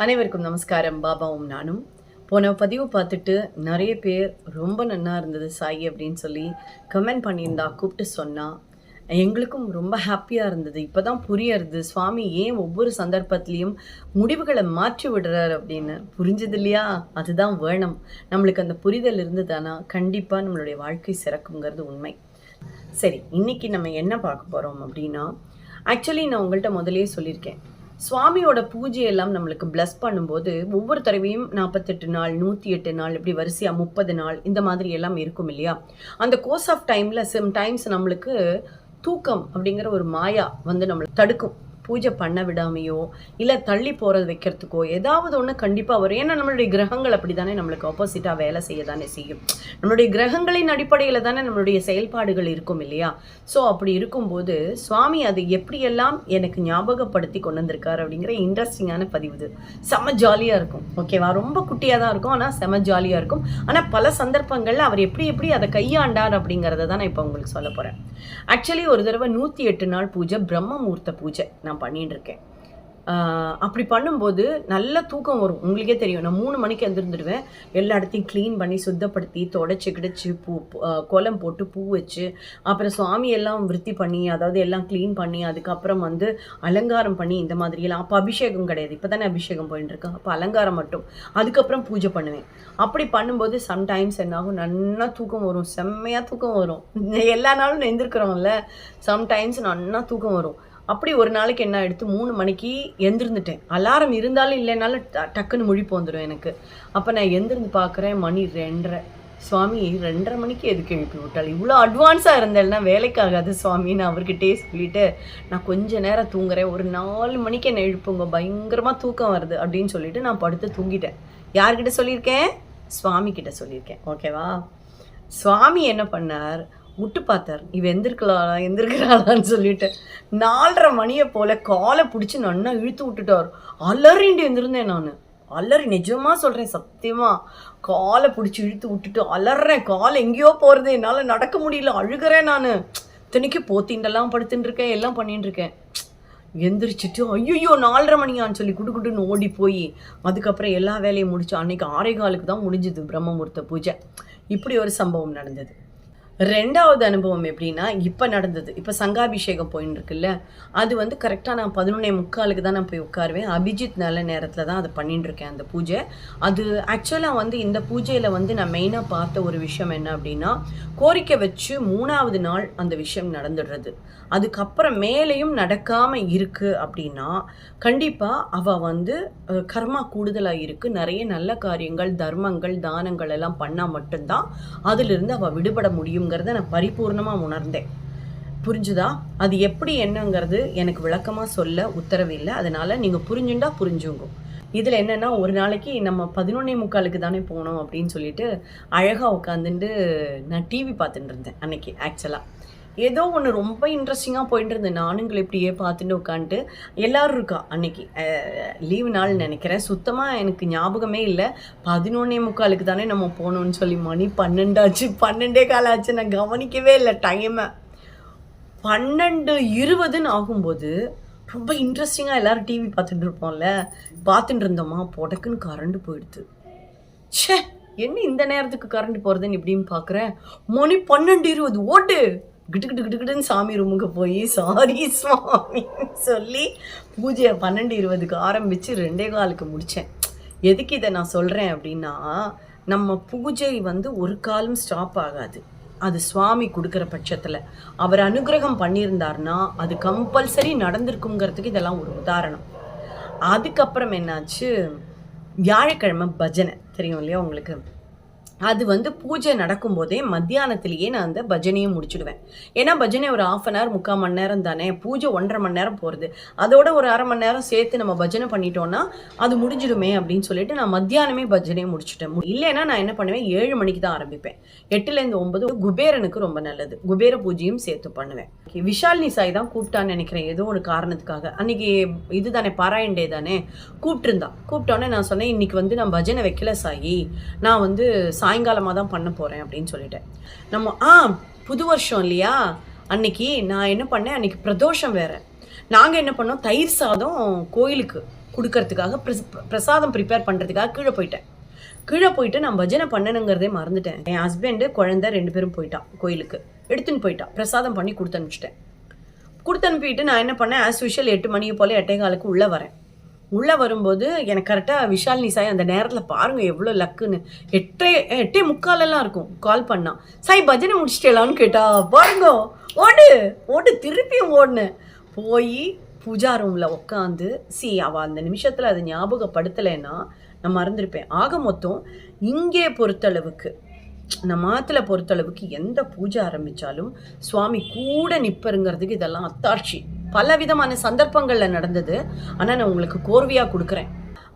அனைவருக்கும் நமஸ்காரம். பாபாவும் நானும் போன பதிவு பார்த்துட்டு நிறைய பேர் ரொம்ப நன்னா இருந்தது சாயி அப்படின்னு சொல்லி கமெண்ட் பண்ணியிருந்தா, கூப்பிட்டு சொன்னா. எங்களுக்கும் ரொம்ப ஹாப்பியாக இருந்தது. இப்போ தான் புரியறது சுவாமி ஏன் ஒவ்வொரு சந்தர்ப்பத்திலையும் முடிவுகளை மாற்றி விடுறாரு அப்படின்னு. புரிஞ்சது இல்லையா? அதுதான் வேணும். நம்மளுக்கு அந்த புரிதல் இருந்ததுன்னா கண்டிப்பாக நம்மளுடைய வாழ்க்கை சிறக்குங்கிறது உண்மை. சரி, இன்னைக்கு நம்ம என்ன பார்க்க போகிறோம் அப்படின்னா, ஆக்சுவலி நான் உங்கள்கிட்ட முதலே சொல்லியிருக்கேன், சுவாமியோட பூஜையெல்லாம் நம்மளுக்கு பிளஸ் பண்ணும்போது ஒவ்வொரு தடவையும் 48 நாள், 108 நாள், இப்படி வரிசையா 30 நாள் இந்த மாதிரி எல்லாம் இருக்கும் இல்லையா? அந்த கோர்ஸ் ஆஃப் டைம்ல சம்டைம்ஸ் நம்மளுக்கு தூக்கம் அப்படிங்கிற ஒரு மாயா வந்து நம்மளை தடுக்கும். பூஜை பண்ண விடாமையோ இல்லை தள்ளி போகிறது வைக்கிறதுக்கோ ஏதாவது ஒன்று கண்டிப்பாக வரும். ஏன்னா நம்மளுடைய கிரகங்கள் அப்படி தானே நம்மளுக்கு ஆப்போசிட்டாக வேலை செய்ய தானே செய்யும். நம்மளுடைய கிரகங்களின் அடிப்படையில் தானே நம்மளுடைய செயல்பாடுகள் இருக்கும் இல்லையா? ஸோ அப்படி இருக்கும்போது சுவாமி அதை எப்படியெல்லாம் எனக்கு ஞாபகப்படுத்தி கொண்டு வந்திருக்காரு அப்படிங்கிற இன்ட்ரெஸ்டிங்கான பதிவு இது. செம ஜாலியாக இருக்கும். ஓகேவா? ரொம்ப குட்டியாக தான் இருக்கும், ஆனால் செம ஜாலியாக இருக்கும். ஆனால் பல சந்தர்ப்பங்களில் அவர் எப்படி அதை கையாண்டார் அப்படிங்கிறத தான் நான் இப்போ உங்களுக்கு சொல்ல போகிறேன். ஆக்சுவலி ஒரு தடவை 108 நாள் பூஜை, பிரம்ம முகூர்த்த பூஜை நான் பண்ணிட்டு இருக்கேன். அப்படி பண்ணும்போது நல்ல தூக்கம் வரும். உங்களுக்கே தெரியும், நான் 3 மணிக்கு எழுந்திருந்துடுவேன். எல்லா இடத்தையும் க்ளீன் பண்ணி சுத்தப்படுத்தி தொடச்சி கிடச்சி கோலம் போட்டு பூ வச்சு அப்புறம் சுவாமி எல்லாம் விருத்தி பண்ணி, அதாவது எல்லாம் க்ளீன் பண்ணி அதுக்கப்புறம் வந்து அலங்காரம் பண்ணி இந்த மாதிரியெல்லாம். அப்போ அபிஷேகம் கிடையாது, இப்போ தானே அபிஷேகம் போயிட்டு இருக்கேன். அப்போ அலங்காரம் மட்டும், அதுக்கப்புறம் பூஜை பண்ணுவேன். அப்படி பண்ணும்போது சம்டைம்ஸ் என்னாகும், நல்லா தூக்கம் வரும், செம்மையாக தூக்கம் வரும். எல்லா நாளும் எழுந்திருக்கிறோம்ல, சம்டைம்ஸ் நல்லா தூக்கம் வரும். அப்படி ஒரு நாளைக்கு என்ன எடுத்து 3 மணிக்கு எந்திருந்துட்டேன். அலாரம் இருந்தாலும் இல்லைனாலும் டக்குன்னு முழிப்பு வந்துடும் எனக்கு. அப்போ நான் எந்திருந்து பார்க்குறேன், மணி 2:30. சுவாமி 2:30 மணிக்கு எதுக்கு எழுப்பி விட்டாள்? இவ்வளோ அட்வான்ஸாக இருந்தேன்னா வேலைக்காகாது சுவாமின்னு அவர்கிட்டே சொல்லிவிட்டு, நான் கொஞ்சம் நேரம் தூங்குறேன், ஒரு 4 மணிக்கு என்னை எழுப்புங்க, பயங்கரமாக தூக்கம் வருது அப்படின்னு சொல்லிட்டு நான் படுத்து தூங்கிட்டேன். யார்கிட்ட சொல்லியிருக்கேன்? சுவாமி கிட்ட சொல்லியிருக்கேன். ஓகேவா? சுவாமி என்ன பண்ணார், முட்டு பார்த்தார், இவ எந்திருக்கிறாளான்னு சொல்லிட்டு 4:30 மணியை போல் காலை பிடிச்சி நன்னா இழுத்து விட்டுட்டார். அலறிண்டு எழுந்திருந்தேன் நான். அலறி, நிஜமாக சொல்கிறேன், சத்தியமாக காலை பிடிச்சி இழுத்து விட்டுட்டு அலறேன். காலை எங்கேயோ போகிறது, என்னால் நடக்க முடியல, அழுகிறேன் நான். இத்தனைக்கு போத்திண்டெல்லாம் படுத்துட்டுருக்கேன், எல்லாம் பண்ணிட்டுருக்கேன். எந்திரிச்சிட்டு ஐயோ 4:30 மணியான்னு சொல்லி குடுன்னு ஓடி போய் அதுக்கப்புறம் எல்லா வேலையும் முடிச்சு அன்னைக்கு 6:15 தான் முடிஞ்சுது பிரம்ம முகூர்த்த பூஜை. இப்படி ஒரு சம்பவம் நடந்தது. 2வது அனுபவம் எப்படின்னா, இப்போ நடந்தது. இப்போ சங்காபிஷேகம் போயின்னு இருக்குல்ல, அது வந்து கரெக்டாக நான் 11:45 தான் நான் போய் உட்காருவேன். அபிஜித் நல்ல நேரத்தில் தான் அதை பண்ணிட்டு இருக்கேன் அந்த பூஜை. அது ஆக்சுவலாக வந்து இந்த பூஜையில் வந்து நான் மெயினாக பார்த்த ஒரு விஷயம் என்ன அப்படின்னா, கோரிக்கை வச்சு 3வது நாள் அந்த விஷயம் நடந்துடுறது. அதுக்கப்புறம் மேலேயும் நடக்காமல் இருக்குது அப்படின்னா கண்டிப்பாக அவள் வந்து கர்மா கூடுதலாக இருக்குது. நிறைய நல்ல காரியங்கள், தர்மங்கள், தானங்கள் எல்லாம் பண்ணால் மட்டும்தான் அதிலிருந்து அவள் விடுபட முடியுங்கிறத நான் பரிபூர்ணமாக உணர்ந்தேன். புரிஞ்சுதா? அது எப்படி என்னங்கிறது எனக்கு விளக்கமாக சொல்ல உத்தரவில்லை. அதனால் நீங்கள் புரிஞ்சுண்டா புரிஞ்சுங்க. இதில் என்னென்னா, ஒரு நாளைக்கு நம்ம 11:45 தானே போனோம் அப்படின்னு சொல்லிட்டு அழகாக உட்காந்துட்டு நான் டிவி பார்த்துட்டு இருந்தேன். அன்னைக்கு ஆக்சுவலாக ஏதோ ஒன்று ரொம்ப இன்ட்ரெஸ்டிங்காக போயிட்டு இருந்தேன். நானுங்களை இப்படியே பார்த்துட்டு உட்காந்துட்டு எல்லோரும் இருக்கா. அன்னைக்கு லீவு நாள் நினைக்கிறேன், சுத்தமாக எனக்கு ஞாபகமே இல்லை. 11:45 தானே நம்ம போகணுன்னு சொல்லி மணி 12 ஆச்சு, 12:15 ஆச்சு. நான் கவனிக்கவே இல்லை டைமை. 12:20 ஆகும்போது ரொம்ப இன்ட்ரெஸ்டிங்காக எல்லோரும் டிவி பார்த்துட்டு இருப்போம்ல, பார்த்துட்டு இருந்தோமா, பொடக்குன்னு கரண்ட் போயிடுது. ச்சே, என்ன இந்த நேரத்துக்கு கரண்ட் போகிறதுன்னு இப்படின்னு பார்க்குறேன். மணி 12:20, ஓட்டு கிட்டுன்னு சாமி ரூமுக்கு போய் சாரி சுவாமின்னு சொல்லி பூஜையை 12:20 ஆரம்பித்து 2:15 முடித்தேன். எதுக்கு இதை நான் சொல்கிறேன் அப்படின்னா, நம்ம பூஜை வந்து ஒரு காலம் ஸ்டாப் ஆகாது. அது சுவாமி கொடுக்குற பட்சத்தில் அவர் அனுகிரகம் பண்ணியிருந்தார்னா அது கம்பல்சரி நடந்திருக்குங்கிறதுக்கு இதெல்லாம் ஒரு உதாரணம். அதுக்கப்புறம் என்னாச்சு, வியாழக்கிழமை பஜனை தெரியும் இல்லையா உங்களுக்கு? அது வந்து பூஜை நடக்கும்போதே மத்தியானத்திலேயே நான் அந்த பஜனையை முடிச்சுடுவேன். ஏன்னா பஜனை ஒரு 1/2 hour 3/4 மணி நேரம் தானே, பூஜை 1.5 மணி நேரம் போகிறது. அதோட ஒரு 1/2 மணி நேரம் சேர்த்து நம்ம பஜனை பண்ணிட்டோன்னா அது முடிஞ்சிடுமே அப்படின்னு சொல்லிட்டு நான் மத்தியானமே பஜனையை முடிச்சுட்டேன். இல்லைன்னா நான் என்ன பண்ணுவேன், 7 மணிக்கு தான் ஆரம்பிப்பேன். 8லேருந்து 9 குபேரனுக்கு ரொம்ப நல்லது, குபேர பூஜையும் சேர்த்து பண்ணுவேன். விஷாலினி சாய் தான் கூப்பிட்டான்னு நினைக்கிறேன், ஏதோ ஒரு காரணத்துக்காக. அன்னைக்கு இது தானே பாராயண் டே தானே, கூப்பிட்டோன்னே நான் சொன்னேன், இன்னைக்கு வந்து நான் பஜனை வைக்கல சாயி, நான் வந்து சாயங்காலமாக தான் பண்ண போகிறேன் அப்படின்னு சொல்லிட்டேன். நம்ம புது வருஷம் இல்லையா, அன்னைக்கு நான் என்ன பண்ணேன், அன்னைக்கு பிரதோஷம் வேறு. நாங்கள் என்ன பண்ணோம், தயிர் சாதம் கொடுக்கறதுக்காக பிரசாதம் ப்ரிப்பேர் பண்ணுறதுக்காக கீழே போயிட்டு நான் பஜனை பண்ணணுங்கிறதே மறந்துட்டேன். என் ஹஸ்பண்டு குழந்தை 2 பேரும் போயிட்டான் கோயிலுக்கு, எடுத்துன்னு போயிட்டான். பிரசாதம் பண்ணி கொடுத்து அனுப்பிட்டு நான் என்ன பண்ணேன், ஆஸ் யூஷுவல் 8 மணிக்கு போல் 8:15 உள்ளே வரேன். உள்ளே வரும்போது எனக்கு கரெக்டாக விஷாலினி சாய் அந்த நேரத்தில் பாருங்கள் எவ்வளோ லக்குன்னு 8:45 இருக்கும். கால் பண்ணான், சாய் பஜனை முடிச்சிட்டேலான்னு கேட்டா. பாருங்க ஓடு திருப்பியும் ஓடுனேன். போய் பூஜா ரூமில் உட்காந்து அவள் அந்த நிமிஷத்தில் அது ஞாபகப்படுத்தலைன்னா நான் மறந்துருப்பேன். ஆக மொத்தம் இங்கே பொறுத்தளவுக்கு நம்ம ஆற்றுல பொறுத்தளவுக்கு எந்த பூஜை ஆரம்பித்தாலும் சுவாமி கூட நிற்பருங்கிறதுக்கு இதெல்லாம் அத்தாட்சி. பல விதமான சந்தர்ப்பங்களில் நடந்தது. ஆனால் நான் உங்களுக்கு கோர்வையாக கொடுக்குறேன்.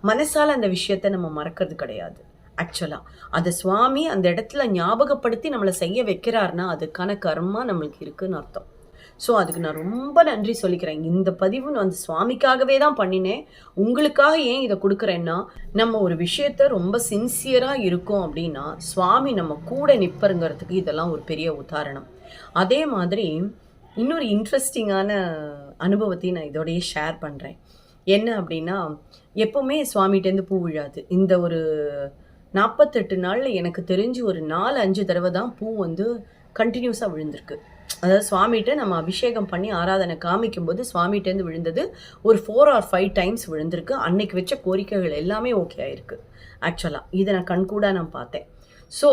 மனசால் அந்த விஷயத்தை நம்ம மறக்கிறது கிடையாது. ஆக்சுவலாக அதை சுவாமி அந்த இடத்துல ஞாபகப்படுத்தி நம்மளை செய்ய வைக்கிறாருன்னா அதுக்கான கர்மா நம்மளுக்கு இருக்குன்னு அர்த்தம். ஸோ அதுக்கு நான் ரொம்ப நன்றி சொல்லிக்கிறேன். இந்த பதிவு நான் அந்த சுவாமிக்காகவே தான் பண்ணினேன். உங்களுக்காக ஏன் இதை கொடுக்குறேன்னா, நம்ம ஒரு விஷயத்த ரொம்ப சின்சியராக இருக்கோம் அப்படின்னா சுவாமி நம்ம கூட நிற்பருங்கிறதுக்கு இதெல்லாம் ஒரு பெரிய உதாரணம். அதே மாதிரி இன்னொரு இன்ட்ரெஸ்டிங்கான அனுபவத்தையும் நான் இதோடையே ஷேர் பண்ணுறேன். என்ன அப்படின்னா, எப்போவுமே சுவாமிகிட்டேருந்து பூ விழாது. இந்த ஒரு 48 நாளில் எனக்கு தெரிஞ்சு ஒரு 4-5 தடவை தான் பூ கண்டினியூஸாக விழுந்திருக்கு. அதாவது சுவாமிகிட்ட நம்ம அபிஷேகம் பண்ணி ஆராதனை காமிக்கும்போது சுவாமிகிட்டேருந்து விழுந்தது ஒரு 4 or 5 டைம்ஸ் விழுந்திருக்கு. அன்னைக்கு வச்ச கோரிக்கைகள் எல்லாமே ஓகே ஆயிருக்கு. ஆக்சுவலாக இதை நான் கண்கூடா நான் பார்த்தேன். ஸோ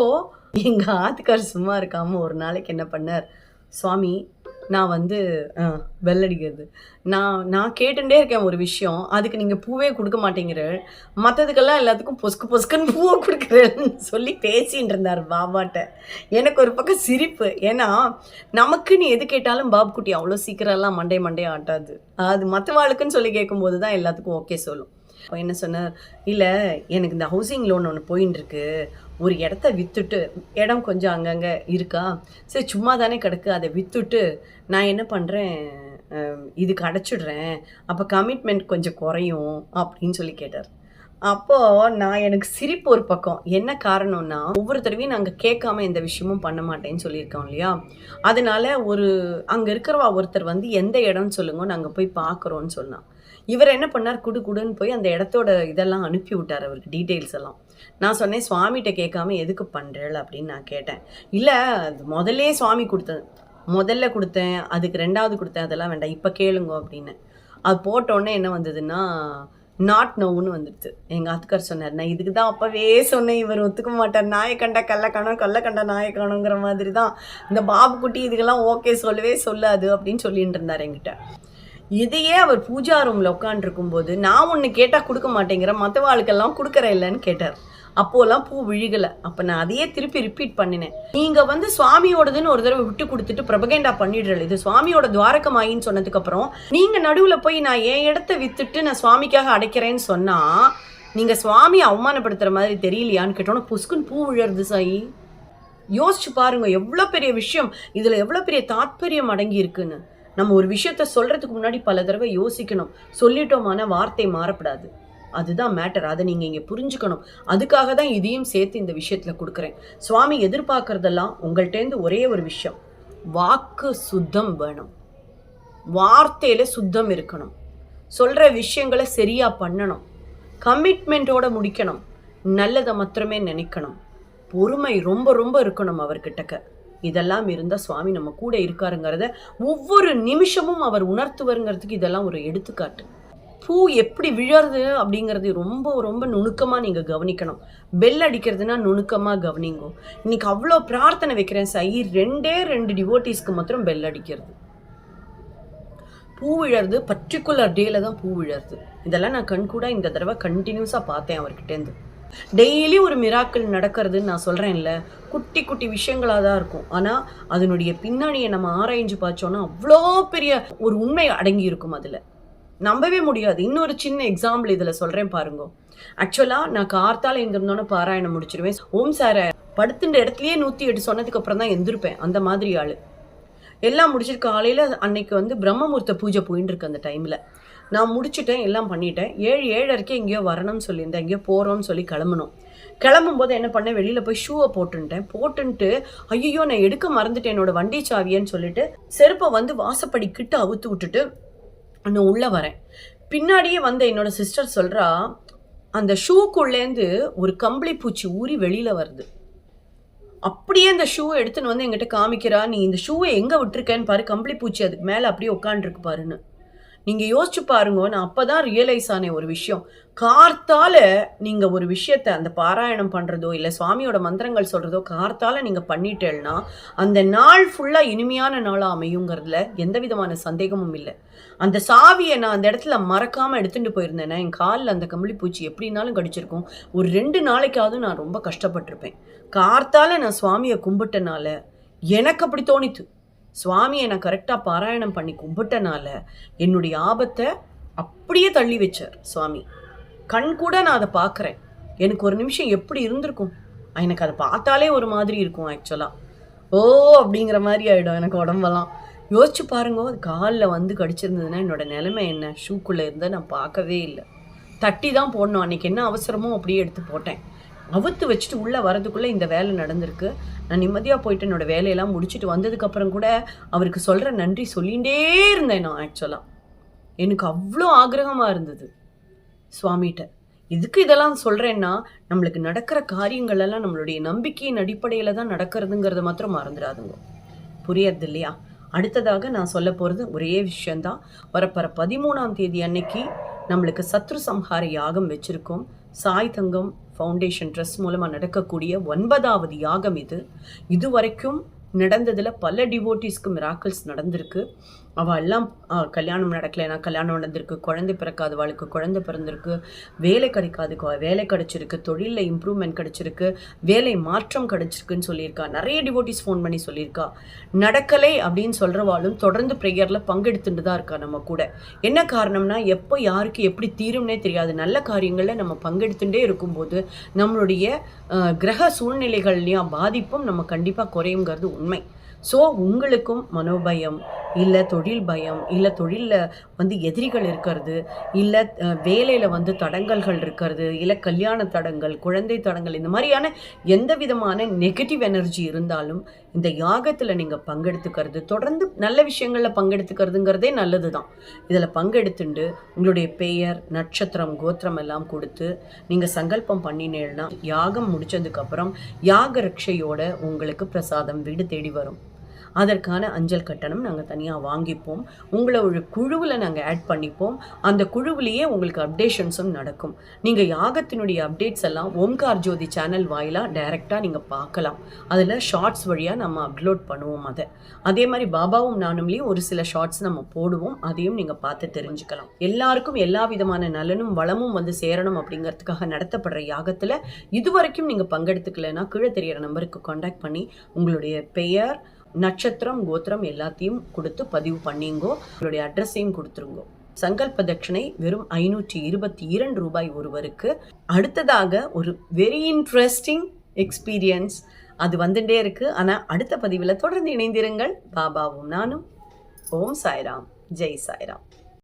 எங்கள் ஆத்துக்கார் சும்மா இருக்காமல் ஒரு நாளைக்கு என்ன பண்ணார், சுவாமி நான் பெல் அடிக்கிறது நான் கேட்டுட்டே இருக்கேன் ஒரு விஷயம், அதுக்கு நீங்கள் பூவே கொடுக்க மாட்டேங்கிற, மற்றதுக்கெல்லாம் எல்லாத்துக்கும் பொஸ்குன்னு பூவை கொடுக்குறேன்னு சொல்லி பேசின்னு இருந்தார் பாபாட்ட. எனக்கு ஒரு பக்கம் சிரிப்பு. ஏன்னா நமக்குன்னு எது கேட்டாலும் பாபு குட்டி அவ்வளோ சீக்கிரம்லாம் மண்டே ஆட்டாது. அது மற்றவாளுக்குன்னு சொல்லி கேட்கும்போது தான் எல்லாத்துக்கும் ஓகே சொல்லும். அப்போ என்ன சொன்னார், இல்லை எனக்கு இந்த ஹவுசிங் லோன் ஒன்று போயின்னு இருக்கு, ஒரு இடத்த விற்றுட்டு, இடம் கொஞ்சம் அங்கங்கே இருக்கா, சரி சும்மா தானே கிடக்கு, அதை விற்றுட்டு நான் என்ன பண்ணுறேன், இதுக்கு அடைச்சிடுறேன், அப்போ கமிட்மெண்ட் கொஞ்சம் குறையும் அப்படின்னு சொல்லி கேட்டார். அப்போது எனக்கு சிரிப்பு ஒரு பக்கம். என்ன காரணம்னா, ஒவ்வொரு தடவையும் நாங்கள் கேட்காம எந்த விஷயமும் பண்ண மாட்டேன்னு சொல்லியிருக்கோம் இல்லையா. அதனால அங்கே இருக்கிறவா ஒருத்தர் எந்த இடம்னு சொல்லுங்க, நாங்கள் போய் பார்க்குறோன்னு சொன்னான். இவர் என்ன பண்ணார், குடுன்னு போய் அந்த இடத்தோட இதெல்லாம் அனுப்பி விட்டார், அவருக்கு டீட்டெயில்ஸ் எல்லாம். நான் சொன்னேன், சுவாமிகிட்ட கேட்காம எதுக்கு பண்ணுறேள் அப்படின்னு நான் கேட்டேன். இல்லை அது முதல்ல கொடுத்தேன், அதுக்கு 2வது கொடுத்தேன், அதெல்லாம் வேண்டாம், இப்போ கேளுங்க அப்படின்னு. அது போட்டோடனே என்ன வந்ததுன்னா, நாட் நோவுன்னு வந்துடுது. எங்கள் ஆத்துக்கார் சொன்னார், நான் இதுக்கு தான் அப்போவே சொன்னேன், இவர் ஒத்துக்க மாட்டார், நாயை கண்டா கல்லை கண்ட நாயை காணுங்கிற மாதிரி தான் இந்த பாபு குட்டி இதுக்கெல்லாம் ஓகே சொல்லவே சொல்லாது அப்படின்னு சொல்லிட்டு இருந்தார் என்கிட்ட. இதையே அவர் பூஜா ரூமில் உட்காந்துருக்கும் போது நான் ஒன்று கேட்டால் கொடுக்க மாட்டேங்கிற, மற்றவாளுக்கெல்லாம் கொடுக்குற இல்லைன்னு கேட்டார். அப்போலாம் பூ விழுகலை. அப்போ நான் அதையே திருப்பி ரிப்பீட் பண்ணினேன். நீங்கள் சுவாமியோடதுன்னு ஒரு தடவை விட்டு கொடுத்துட்டு பிரபகேண்டா பண்ணிடுறல, இது சுவாமியோட துவாரகமாயின்னு சொன்னதுக்கப்புறம் நீங்கள் நடுவில் போய் நான் என் இடத்த விற்றுட்டு நான் சுவாமிக்காக அடைக்கிறேன்னு சொன்னால் நீங்கள் சுவாமியை அவமானப்படுத்துகிற மாதிரி தெரியலையான்னு கேட்டோன்னா புஸ்குன்னு பூ விழுறது. சாயி யோசிச்சு பாருங்க, எவ்வளோ பெரிய விஷயம் இதில், எவ்வளோ பெரிய தாத்பரியம் அடங்கி இருக்குன்னு. நம்ம ஒரு விஷயத்த சொல்கிறதுக்கு முன்னாடி பல தடவை யோசிக்கணும். சொல்லிட்டோமான வார்த்தை மாறப்படாது, அதுதான் மேட்டர். அதை நீங்கள் இங்கே புரிஞ்சுக்கணும். அதுக்காக தான் இதையும் சேர்த்து இந்த விஷயத்தில் கொடுக்குறேன். சுவாமி எதிர்பார்க்கறதெல்லாம் உங்கள்கிட்டேருந்து ஒரே ஒரு விஷயம், வாக்கு சுத்தம் வேணும், வார்த்தையில் சுத்தம் இருக்கணும், சொல்கிற விஷயங்களை சரியாக பண்ணணும், கமிட்மெண்ட்டோட முடிக்கணும், நல்லதை மாத்திரமே நினைக்கணும், பொறுமை ரொம்ப ரொம்ப இருக்கணும் அவர்கிட்டக்க. இதெல்லாம் இருந்தால் சுவாமி நம்ம கூட இருக்காருங்கிறத ஒவ்வொரு நிமிஷமும் அவர் உணர்த்துவருங்கிறதுக்கு இதெல்லாம் ஒரு எடுத்துக்காட்டு. பூ எப்படி விழறது அப்படிங்கிறது ரொம்ப ரொம்ப நுணுக்கமாக நீங்கள் கவனிக்கணும். பெல் அடிக்கிறதுனா நுணுக்கமாக கவனிங்கோ. இன்னைக்கு அவ்வளோ பிரார்த்தனை வைக்கிறேன் சார், 2 டிவோட்டீஸ்க்கு மாத்திரம் பெல் அடிக்கிறது. பூ விழறது பர்டிகுலர் டேல தான் பூ விழறது. இதெல்லாம் நான் கண்கூட இந்த தடவை கண்டினியூஸாக பார்த்தேன் அவர்கிட்டேருந்து. டெய்லி ஒரு மிராக்கிள் நடக்கிறதுன்னு நான் சொல்கிறேன் இல்லை, குட்டி குட்டி விஷயங்களாக தான் இருக்கும். ஆனால் அதனுடைய பின்னணியை நம்ம ஆராய்ஞ்சு பார்த்தோன்னா அவ்வளோ பெரிய ஒரு உண்மை அடங்கி இருக்கும், அதில் நம்பவே முடியாது. இன்னொரு சின்ன எக்ஸாம்பிள் இதில் சொல்கிறேன் பாருங்க. ஆக்சுவலாக நான் கார்த்தால எழுந்திருந்தோன்னே பாராயணம் முடிச்சிருவேன். ஓம் சாரை படுத்துன்ற இடத்துலையே 108 சொன்னதுக்கப்புறம் தான் எழுந்திருப்பேன், அந்த மாதிரி ஆள். எல்லாம் முடிச்சிட்டு காலையில் அன்னைக்கு பிரம்மமுகூர்த்த பூஜை போயின்னு இருக்கு. அந்த டைமில் நான் முடிச்சுட்டேன், எல்லாம் பண்ணிட்டேன். 7-7:30 எங்கேயோ வரணும்னு சொல்லியிருந்தேன், எங்கேயோ போகிறோன்னு சொல்லி கிளம்பும்போது என்ன பண்ணேன், வெளியில் போய் ஷூவை போட்டுன்ட்டு ஐயோ நான் எடுக்க மறந்துட்டேன் என்னோட வண்டி சாவியன்னு சொல்லிட்டு செருப்பை வாசப்படி கிட்ட அவுத்து விட்டுட்டு நான் உள்ளே வரேன். பின்னாடியே வந்த என்னோட சிஸ்டர் சொல்றா, அந்த ஷூக்குள்ளேருந்து ஒரு கம்பளி பூச்சி ஊறி வெளியில வருது. அப்படியே அந்த ஷூவ எடுத்துன்னு வந்து என்கிட்ட காமிக்கிறா. "நீ இந்த ஷூவ எங்க விட்டுருக்கேன்னு பாரு. கம்பளி பூச்சி அதுக்கு மேல அப்படியே உட்காந்துருக்கு பாருன்னு." நீங்க யோசிச்சு பாருங்க. நான் அப்பதான் ரியலைஸ் ஆனேன் ஒரு விஷயம். கார்த்தால நீங்க ஒரு விஷயத்த அந்த பாராயணம் பண்றதோ, இல்ல சுவாமியோட மந்திரங்கள் சொல்றதோ கார்த்தால நீங்க பண்ணிட்டேன்னா, அந்த நாள் ஃபுல்லா இனிமையான நாளா அமையுங்கிறதுல எந்த விதமான சந்தேகமும் இல்ல. அந்த சாவிய நான் அந்த இடத்துல மறக்காம எடுத்துட்டு போயிருந்தேன்னா, என் கால்ல அந்த கம்பளி பூச்சி எப்படினாலும் கடிச்சிருக்கும். ஒரு 2 நாளைக்காவது நான் ரொம்ப கஷ்டப்பட்டுருப்பேன். கார்த்தால நான் சுவாமிய கும்பிட்டனால, எனக்கு அப்படி தோணித்து. சுவாமிய நான் கரெக்ட்டா பாராயணம் பண்ணி கும்பிட்டனால, என்னுடைய ஆபத்த அப்படியே தள்ளி வச்சார் சுவாமி. கண் கூட நான் அத பார்க்குறேன். எனக்கு ஒரு நிமிஷம் எப்படி இருந்திருக்கும்? எனக்கு அத பார்த்தாலே ஒரு மாதிரி இருக்கும் ஆக்சுவலா. ஓ! அப்படிங்கிற மாரி ஆயிடும் எனக்கு உடம்பெல்லாம். யோசிச்சு பாருங்க, அது கால்ல வந்து கடிச்சிருந்ததுன்னா, என்னோட நிலைமை என்ன? ஷூக்குள்ள இருந்த நான் பார்க்கவே இல்ல. தட்டி தான் போடணும். அன்னைக்கு என்ன அவசரமோ அப்படியே எடுத்து போட்டேன். அவுத்து வச்சுட்டு உள்ள வரதுக்குள்ள இந்த வேலை நடந்திருக்கு. நான் நிம்மதியா போயிட்டு என்னோட வேலையெல்லாம் முடிச்சுட்டு வந்ததுக்கப்புறம் கூட, அவருக்கு சொல்ற நன்றி சொல்லிண்டே இருந்தேன் நான் ஆக்சுவலா. எனக்கு அவ்ளோ ஆக்கிரகமா இருந்தது சுவாமிட்ட. எதுக்கு இதெல்லாம் சொல்றேன்னா, நம்மளுக்கு நடக்கிற காரியங்கள் எல்லாம் நம்மளுடைய நம்பிக்கையின் அடிப்படையில தான் நடக்கிறதுங்கிறத மாத்திரம் மறந்துடாதுங்க. புரியுது இல்லையா? அடுத்ததாக நான் சொல்லப் போறது ஒரே விஷயம் தான். வரப்போற 13ஆம் தேதி அன்னைக்கு நம்மளுக்கு சத்ரு சம்ஹார யாகம் வச்சிருக்கோம். சாய் தங்கம் ஃபவுண்டேஷன் ட்ரஸ்ட் மூலமா நடக்கக்கூடிய 9வது யாகம் இது. இதுவரைக்கும் நடந்ததுல பல டிவோட்டீஸ்க்கு மிராக்கிள்ஸ் நடந்திருக்கு. அவ எல்லாம் கல்யாணம் நடக்கலைன்னா கல்யாணம் நடந்திருக்கு, குழந்தை பிறக்காதவாளுக்கு குழந்தை பிறந்திருக்கு, வேலை கிடைக்காதுக்கு வேலை கிடைச்சிருக்கு, தொழிலில் இம்ப்ரூவ்மெண்ட் கிடைச்சிருக்கு, வேலை மாற்றம் கிடைச்சிருக்குன்னு சொல்லியிருக்கா. நிறைய டிவோட்டீஸ் ஃபோன் பண்ணி சொல்லியிருக்கா. நடக்கலை அப்படின்னு சொல்கிறவாளும் தொடர்ந்து ப்ரேயரில் பங்கெடுத்துட்டு தான் இருக்கா நம்ம கூட. என்ன காரணம்னா, எப்போ யாருக்கு எப்படி தீரும்னே தெரியாது. நல்ல காரியங்களில் நம்ம பங்கெடுத்துட்டே இருக்கும்போது நம்மளுடைய கிரக சூழ்நிலைகள்லையும் பாதிப்பும் நம்ம கண்டிப்பாக குறையுங்கிறது உண்மை. ஸோ உங்களுக்கும் மனோபயம், இல்லை தொழில் பயம், இல்லை தொழிலில் வந்து எதிரிகள் இருக்கிறது, இல்லை வேலையில் வந்து தடங்கல்கள் இருக்கிறது, இல்லை கல்யாண தடங்கள், குழந்தை தடங்கள், இந்த மாதிரியான எந்த விதமான நெகட்டிவ் எனர்ஜி இருந்தாலும் இந்த யாகத்தில் நீங்கள் பங்கெடுத்துக்கிறது, தொடர்ந்து நல்ல விஷயங்களில் பங்கெடுத்துக்கிறதுங்கிறதே நல்லது தான். இதில் பங்கெடுத்துண்டு உங்களுடைய பெயர், நட்சத்திரம், கோத்திரம் எல்லாம் கொடுத்து நீங்கள் சங்கல்பம் பண்ணினேன்னா யாகம் முடித்ததுக்கப்புறம் யாக ரட்சையோட உங்களுக்கு பிரசாதம் வீடு தேடி வரும். அதற்கான அஞ்சல் கட்டணம் நாங்கள் தனியாக வாங்கிப்போம். உங்களை ஒரு குழுவில் நாங்கள் ஆட் பண்ணிப்போம். அந்த குழுவிலேயே உங்களுக்கு அப்டேஷன்ஸும் நடக்கும். நீங்கள் யாகத்தினுடைய அப்டேட்ஸ் எல்லாம் ஓம்கார் ஜோதி சேனல் வாயிலாக டைரெக்டாக நீங்கள் பார்க்கலாம். அதில் ஷார்ட்ஸ் வழியாக நம்ம அப்லோட் பண்ணுவோம். அதே மாதிரி பாபாவும் நானும்லேயும் ஒரு சில ஷார்ட்ஸ் நம்ம போடுவோம். அதையும் நீங்கள் பார்த்து தெரிஞ்சுக்கலாம். எல்லாருக்கும் எல்லா விதமான நலனும் வளமும் வந்து சேரணும் அப்படிங்கிறதுக்காக நடத்தப்படுற யாகத்தில் இதுவரைக்கும் நீங்கள் பங்கெடுத்துக்கலைன்னா கீழே தெரியிற நம்பருக்கு காண்டாக்ட் பண்ணி உங்களுடைய பெயர், நட்சத்திரம், கோத்திரம் எல்லாத்தையும் கொடுத்து பதிவு பண்ணிங்கோ. உங்களுடைய அட்ரஸையும் கொடுத்துருங்கோ. சங்கல்ப தட்சணை வெறும் 522 ரூபாய் ஒருவருக்கு. அடுத்ததாக ஒரு வெரி இன்ட்ரெஸ்டிங் எக்ஸ்பீரியன்ஸ் அது வந்துட்டே இருக்கு. ஆனால் அடுத்த பதிவில் தொடர்ந்து இணைந்திருங்கள். பாபாவும் நானும். ஓம் சாய்ராம், ஜெய் சாய்ராம்.